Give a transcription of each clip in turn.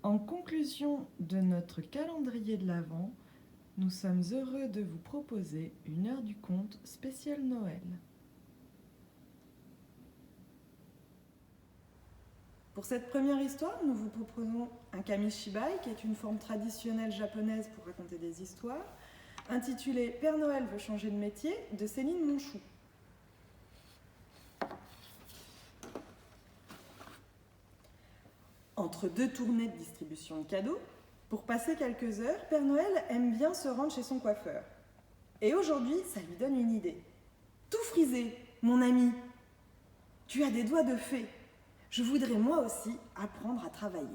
En conclusion de notre calendrier de l'Avent, nous sommes heureux de vous proposer une heure du conte spéciale Noël. Pour cette première histoire, nous vous proposons un kamishibai, qui est une forme traditionnelle japonaise pour raconter des histoires, intitulée Père Noël veut changer de métier, de Céline Monchou. Entre deux tournées de distribution de cadeaux, pour passer quelques heures, Père Noël aime bien se rendre chez son coiffeur. Et aujourd'hui, ça lui donne une idée. Tout frisé, mon ami. Tu as des doigts de fée. Je voudrais moi aussi apprendre à travailler.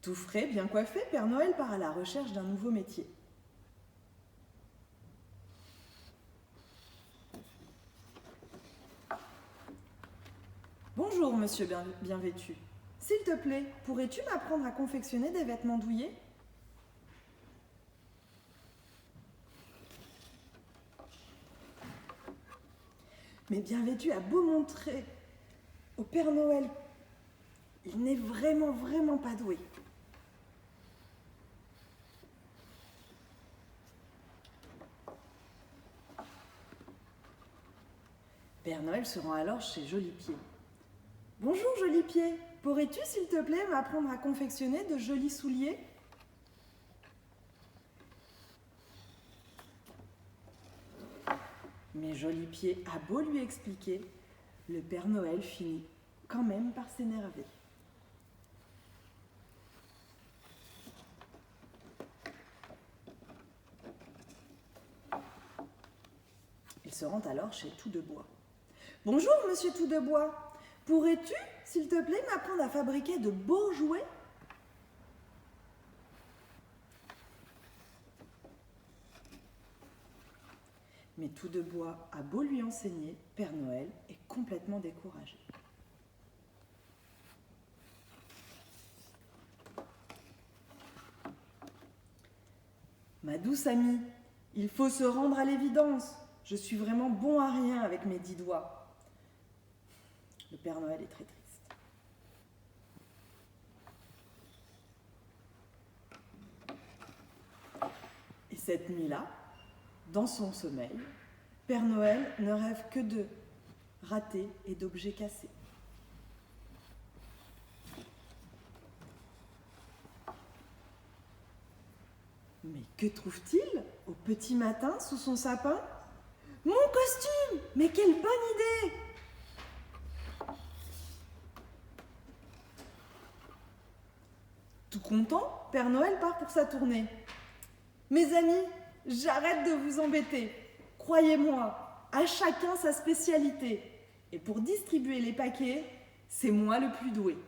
Tout frais, bien coiffé, Père Noël part à la recherche d'un nouveau métier. Bonjour, monsieur bien vêtu. S'il te plaît, pourrais-tu m'apprendre à confectionner des vêtements douillets ? Mais bien vêtu a beau montrer au Père Noël, il n'est vraiment pas doué. Père Noël se rend alors chez Jolipied. Bonjour Jolipied, pourrais-tu s'il te plaît m'apprendre à confectionner de jolis souliers ? Mais Jolipied a beau lui expliquer, le Père Noël finit quand même par s'énerver. Il se rend alors chez Tout-de-Bois. Bonjour, monsieur Tout-de-Bois. Pourrais-tu, s'il te plaît, m'apprendre à fabriquer de beaux jouets ? Mais Tout-de-Bois a beau lui enseigner, Père Noël est complètement découragé. Ma douce amie, il faut se rendre à l'évidence. Je suis vraiment bon à rien avec mes 10 doigts. Le Père Noël est très triste. Et cette nuit-là, dans son sommeil, Père Noël ne rêve que de ratés et d'objets cassés. Mais que trouve-t-il au petit matin sous son sapin ? Mon costume ! Mais quelle bonne idée ! Tout content, Père Noël part pour sa tournée. Mes amis, j'arrête de vous embêter. Croyez-moi, à chacun sa spécialité. Et pour distribuer les paquets, c'est moi le plus doué.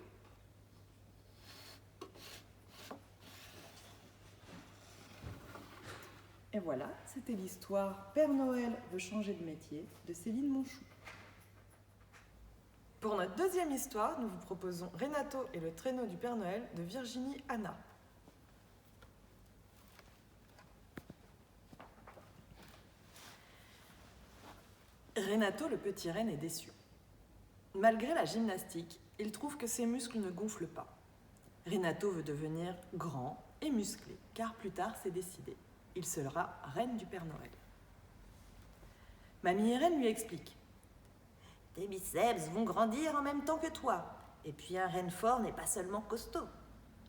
Et voilà, c'était l'histoire Père Noël veut changer de métier de Céline Monchou. Pour notre deuxième histoire, nous vous proposons Renato et le traîneau du Père Noël de Virginie Hanna. Renato, le petit renne, est déçu. Malgré la gymnastique, il trouve que ses muscles ne gonflent pas. Renato veut devenir grand et musclé, car plus tard, c'est décidé. Il sera reine du Père Noël. Mamie Irène lui explique. Tes biceps vont grandir en même temps que toi. Et puis un renne fort n'est pas seulement costaud.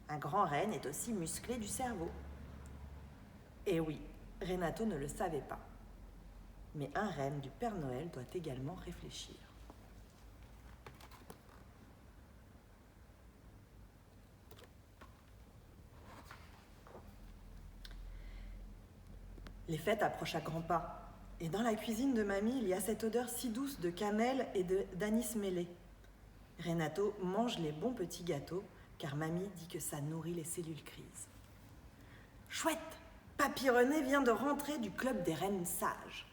Un grand renne est aussi musclé du cerveau. Et oui, Renato ne le savait pas. Mais un renne du Père Noël doit également réfléchir. Les fêtes approchent à grands pas. Et dans la cuisine de mamie, il y a cette odeur si douce de cannelle et d'anis mêlé. Renato mange les bons petits gâteaux, car mamie dit que ça nourrit les cellules crises. Chouette, Papy René vient de rentrer du club des reines sages.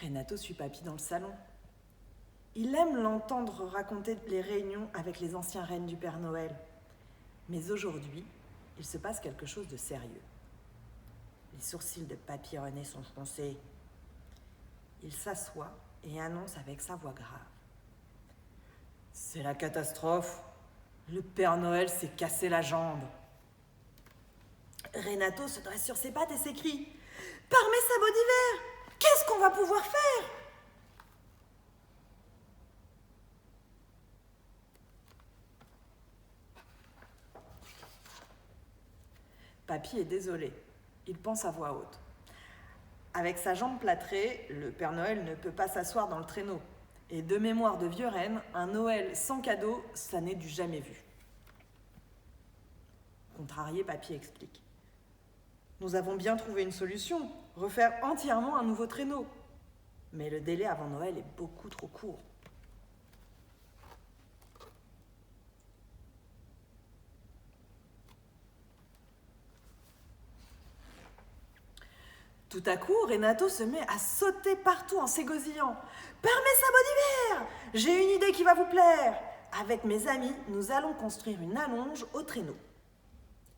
Renato suit Papy dans le salon. Il aime l'entendre raconter les réunions avec les anciens reines du Père Noël. Mais aujourd'hui, il se passe quelque chose de sérieux. Les sourcils de Papy René sont froncés. Il s'assoit et annonce avec sa voix grave. C'est la catastrophe. Le Père Noël s'est cassé la jambe. Renato se dresse sur ses pattes et s'écrie « Par mes sabots d'hiver, qu'est-ce qu'on va pouvoir faire ?» Papy est désolé. Il pense à voix haute. Avec sa jambe plâtrée, le Père Noël ne peut pas s'asseoir dans le traîneau. Et de mémoire de vieux renne, un Noël sans cadeau, ça n'est du jamais vu. Contrarié, Papy explique. Nous avons bien trouvé une solution, refaire entièrement un nouveau traîneau. Mais le délai avant Noël est beaucoup trop court. Tout à coup, Renato se met à sauter partout en s'égosillant. « Par mes sabots d'hiver, j'ai une idée qui va vous plaire. Avec mes amis, nous allons construire une allonge au traîneau. »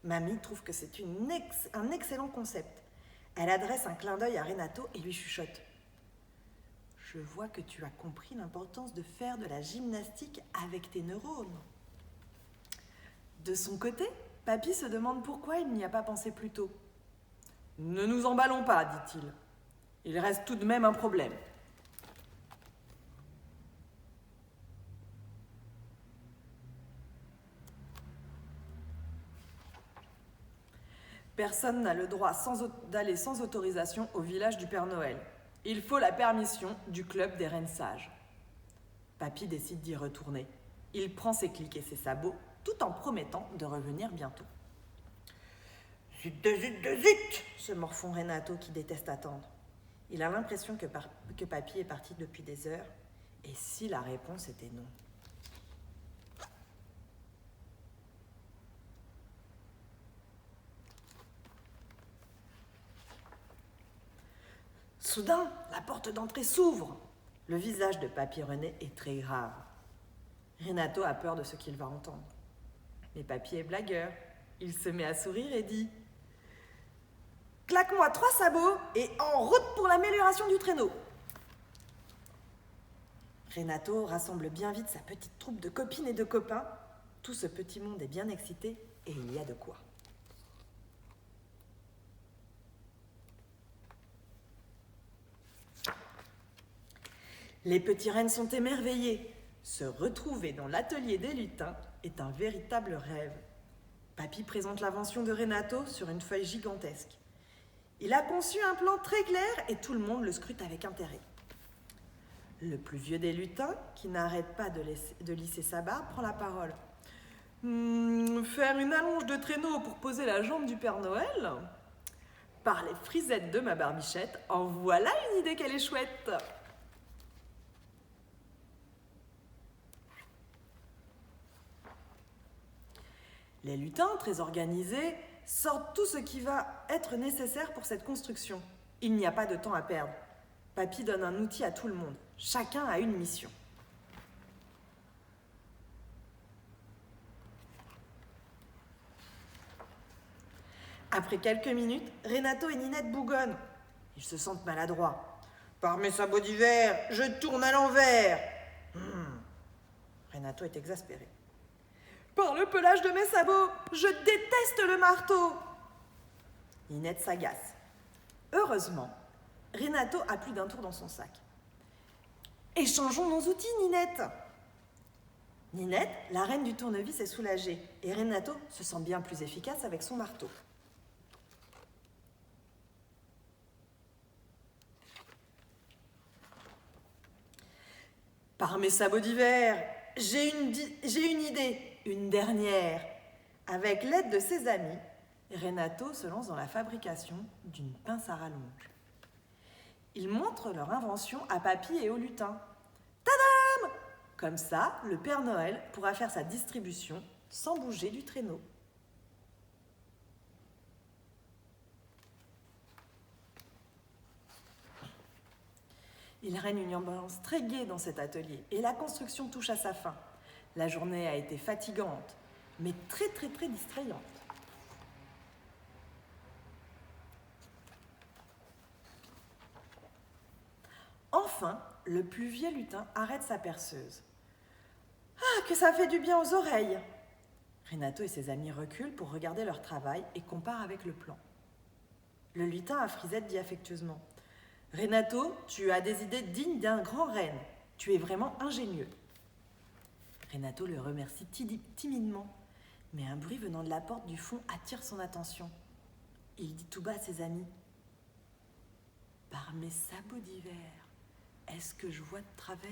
Mamie trouve que c'est un excellent concept. Elle adresse un clin d'œil à Renato et lui chuchote. « Je vois que tu as compris l'importance de faire de la gymnastique avec tes neurones. » De son côté, Papy se demande pourquoi il n'y a pas pensé plus tôt. « Ne nous emballons pas, dit-il. Il reste tout de même un problème. » Personne n'a le droit d'aller sans autorisation au village du Père Noël. Il faut la permission du club des Reines Sages. Papy décide d'y retourner. Il prend ses clics et ses sabots, tout en promettant de revenir bientôt. Zut, se morfond Renato qui déteste attendre. Il a l'impression que Papy est parti depuis des heures. Et si la réponse était non? Soudain, la porte d'entrée s'ouvre. Le visage de Papy René est très grave. Renato a peur de ce qu'il va entendre. Mais Papy est blagueur. Il se met à sourire et dit « Claque-moi 3 sabots et en route pour l'amélioration du traîneau !» Renato rassemble bien vite sa petite troupe de copines et de copains. Tout ce petit monde est bien excité et il y a de quoi. Les petits rennes sont émerveillés. Se retrouver dans l'atelier des lutins est un véritable rêve. Papy présente l'invention de Renato sur une feuille gigantesque. Il a conçu un plan très clair et tout le monde le scrute avec intérêt. Le plus vieux des lutins, qui n'arrête pas de lisser sa barbe, prend la parole. Faire une allonge de traîneau pour poser la jambe du Père Noël? Par les frisettes de ma barbichette, en voilà une idée qu'elle est chouette. Les lutins, très organisés, sortent tout ce qui va être nécessaire pour cette construction. Il n'y a pas de temps à perdre. Papy donne un outil à tout le monde. Chacun a une mission. Après quelques minutes, Renato et Ninette bougonnent. Ils se sentent maladroits. « Par mes sabots d'hiver, je tourne à l'envers !» Renato est exaspéré. Par le pelage de mes sabots, je déteste le marteau. Ninette s'agace. Heureusement, Renato a plus d'un tour dans son sac. Échangeons nos outils, Ninette. Ninette, la reine du tournevis, est soulagée et Renato se sent bien plus efficace avec son marteau. Par mes sabots d'hiver, j'ai une idée. Une dernière. Avec l'aide de ses amis, Renato se lance dans la fabrication d'une pince à rallonge. Ils montrent leur invention à Papy et aux lutins. Tadam! Comme ça, le Père Noël pourra faire sa distribution sans bouger du traîneau. Il règne une ambiance très gaie dans cet atelier et la construction touche à sa fin. La journée a été fatigante, mais très distrayante. Enfin, le plus vieux lutin arrête sa perceuse. « Ah, que ça fait du bien aux oreilles !» Renato et ses amis reculent pour regarder leur travail et comparent avec le plan. Le lutin à frisette dit affectueusement « Renato, tu as des idées dignes d'un grand renne. Tu es vraiment ingénieux. » Renato le remercie timidement, mais un bruit venant de la porte du fond attire son attention. Il dit tout bas à ses amis « Par mes sabots d'hiver, est-ce que je vois de travers ?»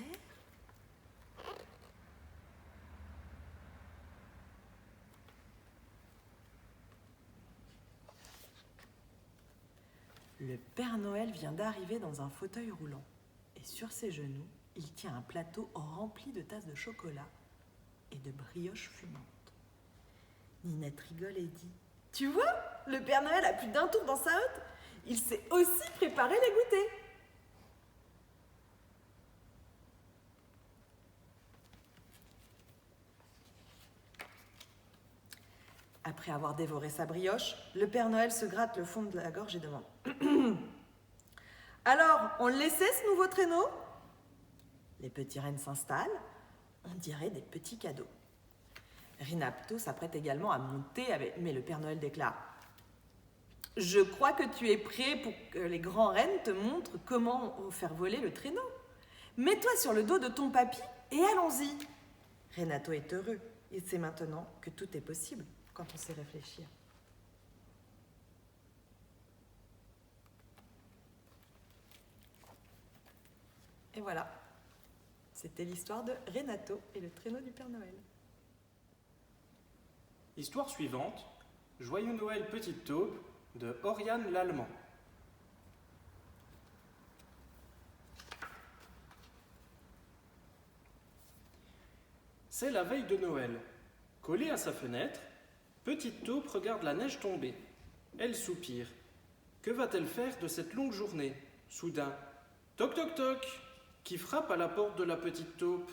Le Père Noël vient d'arriver dans un fauteuil roulant et sur ses genoux, il tient un plateau rempli de tasses de chocolat et de brioches fumantes. Ninette rigole et dit « Tu vois, le Père Noël a plus d'un tour dans sa hotte. Il sait aussi préparer les goûters. » Après avoir dévoré sa brioche, le Père Noël se gratte le fond de la gorge et demande « Alors, on le laissait ce nouveau traîneau ?» Les petits rennes s'installent, on dirait des petits cadeaux. Renato s'apprête également à monter, mais le Père Noël déclare « Je crois que tu es prêt pour que les grands rennes te montrent comment faire voler le traîneau. Mets-toi sur le dos de ton papy et allons-y. » Renato est heureux, il sait maintenant que tout est possible quand on sait réfléchir. Et voilà, c'était l'histoire de Renato et le traîneau du Père Noël. Histoire suivante, Joyeux Noël Petite Taupe de Oriane Lallemand. C'est la veille de Noël. Collée à sa fenêtre, Petite Taupe regarde la neige tomber. Elle soupire. Que va-t-elle faire de cette longue journée? Soudain, toc toc toc, qui frappe à la porte de la Petite Taupe.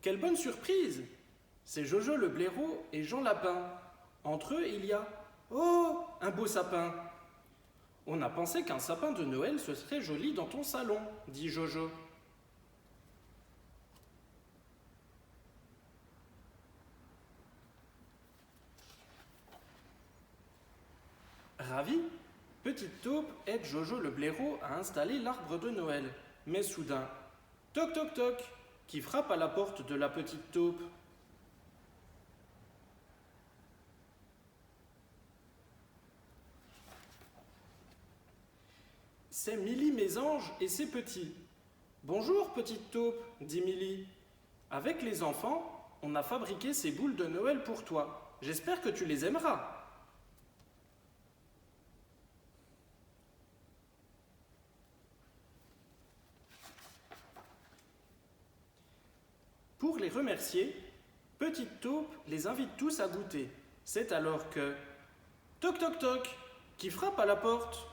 Quelle bonne surprise! C'est Jojo le blaireau et Jean Lapin. Entre eux, il y a « Oh, un beau sapin !» On a pensé qu'un sapin de Noël se serait joli dans ton salon, dit Jojo. Ravi, Petite Taupe aide Jojo le blaireau à installer l'arbre de Noël. Mais soudain, toc toc toc, qui frappe à la porte de la Petite Taupe. C'est Milly Mésange et ses petits. Bonjour, Petite Taupe, dit Milly. Avec les enfants, on a fabriqué ces boules de Noël pour toi. J'espère que tu les aimeras. Pour les remercier, Petite Taupe les invite tous à goûter. C'est alors que toc toc toc, qui frappe à la porte.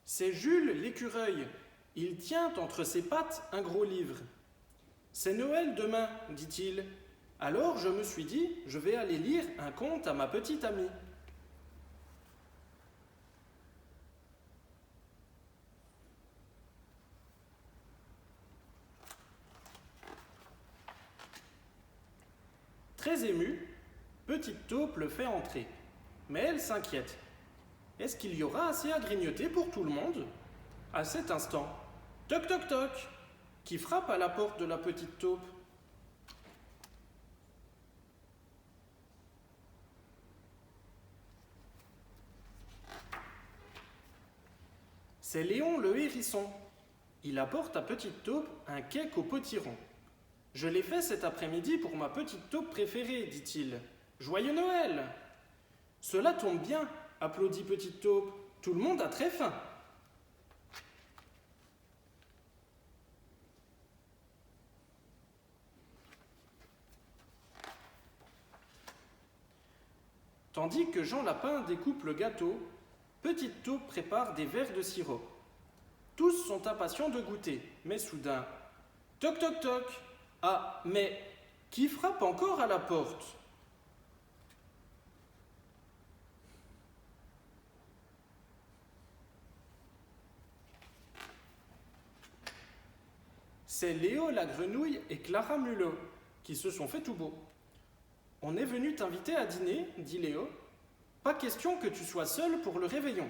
C'est Jules l'écureuil. Il tient entre ses pattes un gros livre. C'est Noël demain, dit-il. Alors je me suis dit, je vais aller lire un conte à ma petite amie. Très émue, Petite Taupe le fait entrer. Mais elle s'inquiète. Est-ce qu'il y aura assez à grignoter pour tout le monde? À cet instant, toc toc toc, qui frappe à la porte de la Petite Taupe. C'est Léon le hérisson. Il apporte à Petite Taupe un cake au potiron. Je l'ai fait cet après-midi pour ma Petite Taupe préférée, dit-il. Joyeux Noël! Cela tombe bien, applaudit Petite Taupe. Tout le monde a très faim. Tandis que Jean Lapin découpe le gâteau, Petite Taupe prépare des verres de sirop. Tous sont impatients de goûter, mais soudain, toc toc toc. Ah, mais qui frappe encore à la porte? C'est Léo la grenouille et Clara Mulot qui se sont fait tout beau. On est venu t'inviter à dîner, dit Léo. Pas question que tu sois seul pour le réveillon.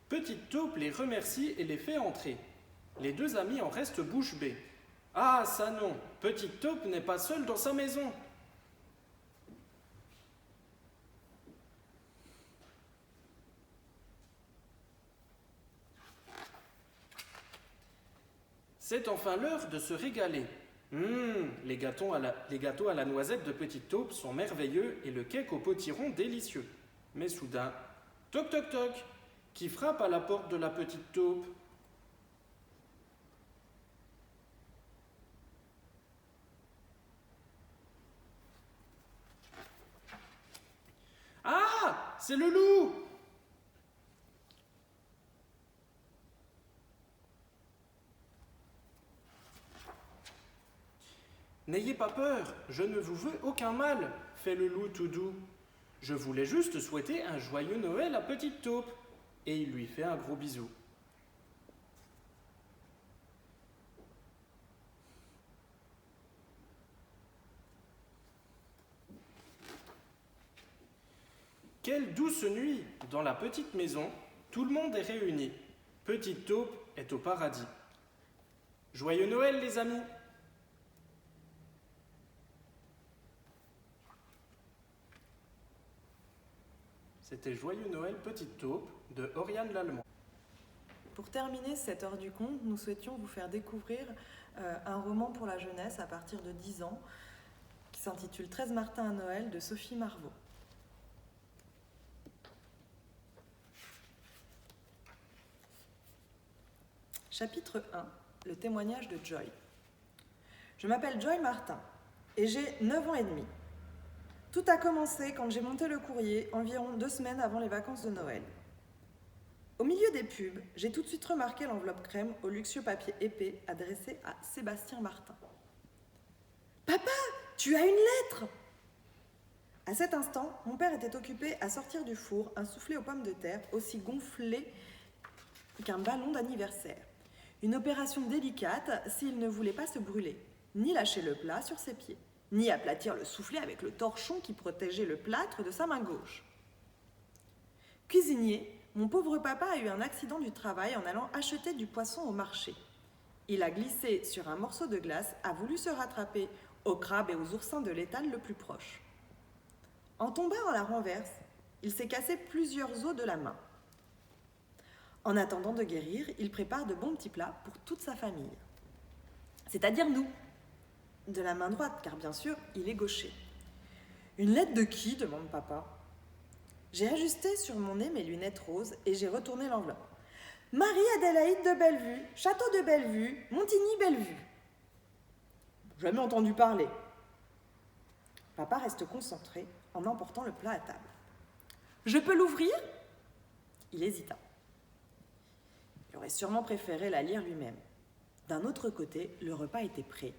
Petite taupe les remercie et les fait entrer. Les deux amis en restent bouche bée. Ah, ça non, Petite taupe n'est pas seule dans sa maison. C'est enfin l'heure de se régaler. Les gâteaux à la noisette de Petite Taupe sont merveilleux et le cake au potiron délicieux. Mais soudain, toc toc toc, qui frappe à la porte de la Petite Taupe? Ah, c'est le loup! N'ayez pas peur, je ne vous veux aucun mal, fait le loup tout doux. Je voulais juste souhaiter un joyeux Noël à Petite Taupe. Et il lui fait un gros bisou. Quelle douce nuit! Dans la petite maison, tout le monde est réuni. Petite Taupe est au paradis. Joyeux Noël, les amis! C'était Joyeux Noël, Petite Taupe de Oriane Lallemand. Pour terminer cette heure du conte, nous souhaitions vous faire découvrir un roman pour la jeunesse à partir de 10 ans qui s'intitule 13 Martin à Noël de Sophie Marvaux. Chapitre 1, le témoignage de Joy. Je m'appelle Joy Martin et j'ai 9 ans et demi. Tout a commencé quand j'ai monté le courrier environ 2 semaines avant les vacances de Noël. Au milieu des pubs, j'ai tout de suite remarqué l'enveloppe crème au luxueux papier épais adressée à Sébastien Martin. « Papa, tu as une lettre !» À cet instant, mon père était occupé à sortir du four un soufflé aux pommes de terre aussi gonflé qu'un ballon d'anniversaire. Une opération délicate s'il ne voulait pas se brûler, ni lâcher le plat sur ses pieds, ni aplatir le soufflet avec le torchon qui protégeait le plâtre de sa main gauche. Cuisinier, mon pauvre papa a eu un accident du travail en allant acheter du poisson au marché. Il a glissé sur un morceau de glace, a voulu se rattraper aux crabes et aux oursins de l'étal le plus proche. En tombant à la renverse, il s'est cassé plusieurs os de la main. En attendant de guérir, il prépare de bons petits plats pour toute sa famille. C'est-à-dire nous. De la main droite, car bien sûr, il est gaucher. « Une lettre de qui ?» demande papa. J'ai ajusté sur mon nez mes lunettes roses et j'ai retourné l'enveloppe. « Marie-Adélaïde de Bellevue, château de Bellevue, Montigny-Bellevue. » Jamais entendu parler. Papa reste concentré en emportant le plat à table. « Je peux l'ouvrir ?» Il hésita. Il aurait sûrement préféré la lire lui-même. D'un autre côté, le repas était prêt.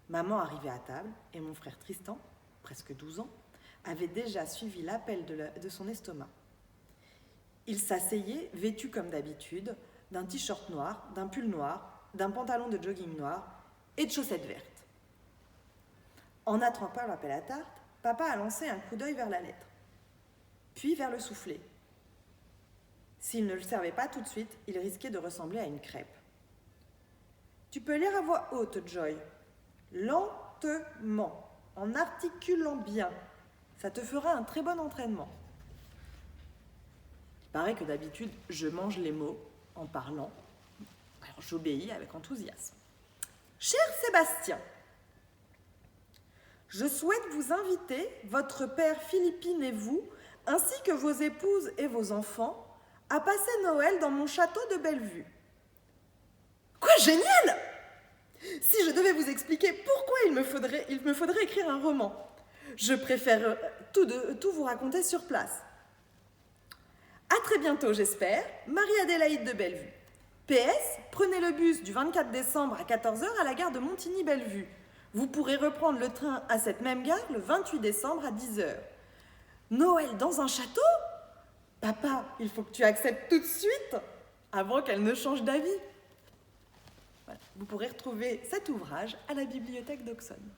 Maman arrivait à table et mon frère Tristan, presque 12 ans, avait déjà suivi l'appel de son estomac. Il s'asseyait, vêtu comme d'habitude, d'un t-shirt noir, d'un pull noir, d'un pantalon de jogging noir et de chaussettes vertes. En attrapant l'appel à tarte, papa a lancé un coup d'œil vers la lettre, puis vers le soufflet. S'il ne le servait pas tout de suite, il risquait de ressembler à une crêpe. « Tu peux lire à voix haute, Joy. Lentement, en articulant bien. Ça te fera un très bon entraînement. » Il paraît que d'habitude, je mange les mots en parlant. Alors j'obéis avec enthousiasme. « Cher Sébastien, je souhaite vous inviter, votre père Philippine et vous, ainsi que vos épouses et vos enfants, à passer Noël dans mon château de Bellevue. » Quoi, génial! Si je devais vous expliquer pourquoi il me faudrait écrire un roman, je préfère tout vous raconter sur place. À très bientôt, j'espère. Marie-Adélaïde de Bellevue. PS, prenez le bus du 24 décembre à 14h à la gare de Montigny-Bellevue. Vous pourrez reprendre le train à cette même gare le 28 décembre à 10h. Noël dans un château ? Papa, il faut que tu acceptes tout de suite avant qu'elle ne change d'avis. Voilà. Vous pourrez retrouver cet ouvrage à la bibliothèque d'Auxonne.